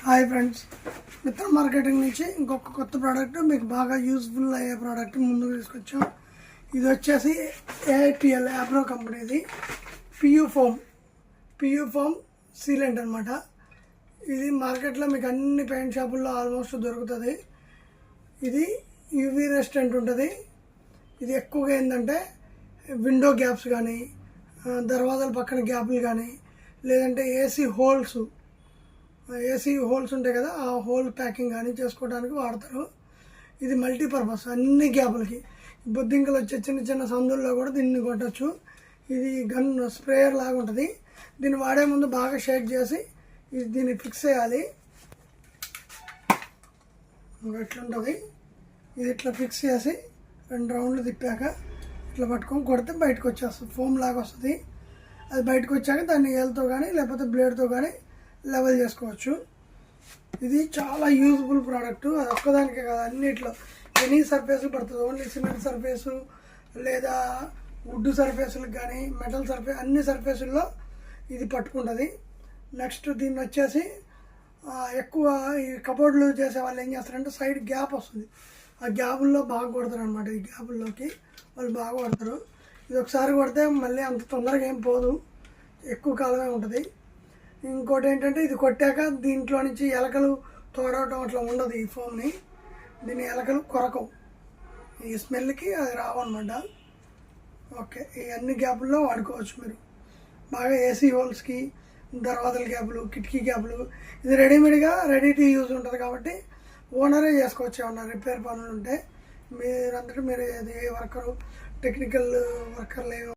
Hi friends, మిత్ర marketing నుంచి ఇంకొక కొత్త ప్రోడక్ట్ మీకు బాగా యూజ్ఫుల్ అయ్యే ప్రోడక్ట్ ముందుకు తీసుకొచ్చాం. ఇది వచ్చేసి ఏఐపిఎల్ యాప్రో కంపెనీది పియూ ఫోమ్ సీలెంట్ అనమాట. ఇది మార్కెట్లో మీకు అన్ని పెయింట్ షాపుల్లో ఆల్మోస్ట్ దొరుకుతుంది. ఇది యూవీ రెసిస్టెంట్ ఉంటుంది. ఇది ఎక్కువగా ఏంటంటే విండో గ్యాప్స్ కానీ, దర్వాజాల పక్కన గ్యాప్లు కానీ, లేదంటే ఏసీ హోల్స్ ఉంటాయి కదా, ఆ హోల్ ప్యాకింగ్ కానీ చేసుకోవడానికి వాడతారు. ఇది మల్టీపర్పస్, అన్ని గ్యాపులకి బొద్దింకలు వచ్చే చిన్న చిన్న సందుల్లో కూడా దీన్ని కొట్టచ్చు. ఇది గన్ స్ప్రేయర్ లాగా ఉంటుంది. దీన్ని వాడే ముందు బాగా షేక్ చేసి దీన్ని ఫిక్స్ చేయాలి. ఎట్లుంటుంది ఇది, ఇట్లా ఫిక్స్ చేసి 2 రౌండ్లు తిప్పాక ఇట్లా పట్టుకొని కొడితే బయటకు వచ్చేస్తుంది. ఫోమ్ లాగా వస్తుంది. అది బయటకు వచ్చాక దాన్ని ఏలుతో కానీ లేకపోతే బ్లేడ్తో కానీ లెవెల్ చేసుకోవచ్చు. ఇది చాలా యూజ్ఫుల్ ప్రోడక్ట్. అది ఒక్కదానికే కాదు, అన్నిట్లో ఎనీ సర్ఫేస్ పడుతుంది. ఓన్లీ సిమెంట్ సర్ఫేసు లేదా వుడ్ సర్ఫేసులకు కానీ మెటల్ సర్ఫేస్, అన్ని సర్ఫేసుల్లో ఇది పట్టుకుంటుంది. నెక్స్ట్ దీన్ని వచ్చేసి ఎక్కువ ఈ కబోర్డ్లు చేసే వాళ్ళు ఏం చేస్తారంటే సైడ్ గ్యాప్ వస్తుంది, ఆ గ్యాపుల్లో బాగా కొడతారు అనమాట. ఈ గ్యాపుల్లోకి వాళ్ళు బాగా కొడతారు. ఇది ఒకసారి కొడితే మళ్ళీ అంత తొందరగా ఏం పోదు, ఎక్కువ కాలమే ఉంటుంది. ఇంకోటి ఏంటంటే ఇది కొట్టాక దీంట్లో నుంచి ఎలకలు తోడవటం అట్లా ఉండదు. ఈ ఫోమ్ని దీని ఎలకలు కొరకవు, ఈ స్మెల్కి అది రావన్నమాట. ఓకే, ఈ అన్ని గ్యాపుల్లో వాడుకోవచ్చు మీరు. బాగా ఏసీ హోల్స్కి, దర్వాజల గ్యాపులు, కిటికీ గ్యాపులు, ఇది రెడీమేడ్గా రెడీ టు యూజ్ ఉంటుంది కాబట్టి ఓనరే చేసుకోవచ్చు. ఏమన్నా రిపేర్ పనులు ఉంటే మీరంతటా మీరు ఏ వర్కరు, టెక్నికల్ వర్కర్లు